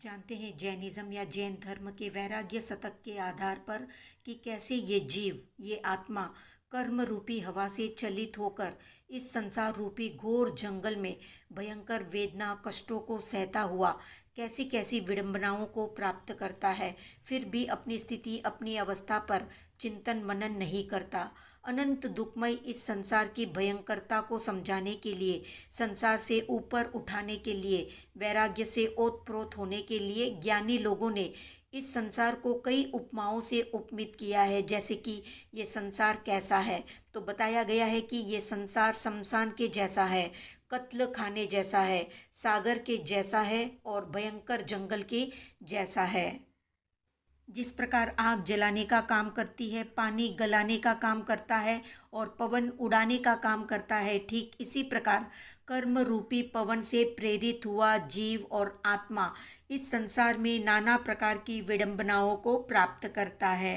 जानते हैं जैनिज्म या जैन धर्म के वैराग्य शतक के आधार पर कि कैसे ये जीव, ये आत्मा कर्म रूपी हवा से चलित होकर इस संसार रूपी घोर जंगल में भयंकर वेदना कष्टों को सहता हुआ कैसी कैसी विडंबनाओं को प्राप्त करता है, फिर भी अपनी स्थिति अपनी अवस्था पर चिंतन मनन नहीं करता। अनंत दुखमय इस संसार की भयंकरता को समझाने के लिए, संसार से ऊपर उठाने के लिए, वैराग्य से ओतप्रोत होने के लिए ज्ञानी लोगों ने इस संसार को कई उपमाओं से उपमित किया है। जैसे कि ये संसार कैसा है, तो बताया गया है कि ये संसार शमशान के जैसा है, कत्ल खाने जैसा है, सागर के जैसा है और भयंकर जंगल के जैसा है। जिस प्रकार आग जलाने का काम करती है, पानी गलाने का काम करता है और पवन उड़ाने का काम करता है, ठीक इसी प्रकार कर्म रूपी पवन से प्रेरित हुआ जीव और आत्मा इस संसार में नाना प्रकार की विडंबनाओं को प्राप्त करता है।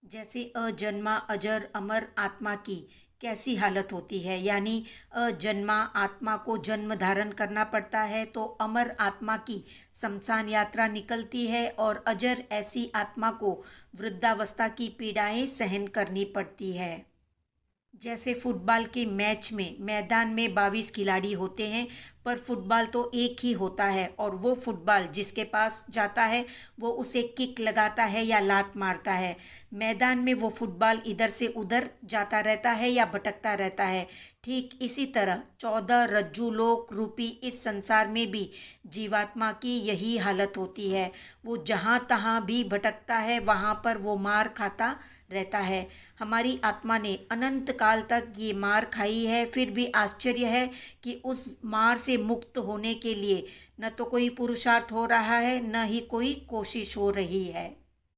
जैसे अजन्मा अजर अमर आत्मा की कैसी हालत होती है, यानी अजन्मा आत्मा को जन्म धारण करना पड़ता है, तो अमर आत्मा की शमशान यात्रा निकलती है और अजर ऐसी आत्मा को वृद्धावस्था की पीड़ाएं सहन करनी पड़ती है। जैसे फुटबॉल के मैच में मैदान में 22 खिलाड़ी होते हैं, पर फुटबॉल तो एक ही होता है और वो फुटबॉल जिसके पास जाता है वो उसे किक लगाता है या लात मारता है। मैदान में वो फुटबॉल इधर से उधर जाता रहता है या भटकता रहता है। ठीक इसी तरह 14 रज्जू लोक रूपी इस संसार में भी जीवात्मा की यही हालत होती है। वो जहाँ तहाँ भी भटकता है, वहाँ पर वो मार खाता रहता है। हमारी आत्मा ने अनंत काल तक ये मार खाई है, फिर भी आश्चर्य है कि उस मार से मुक्त होने के लिए न तो कोई पुरुषार्थ हो रहा है, न ही कोई कोशिश हो रही है।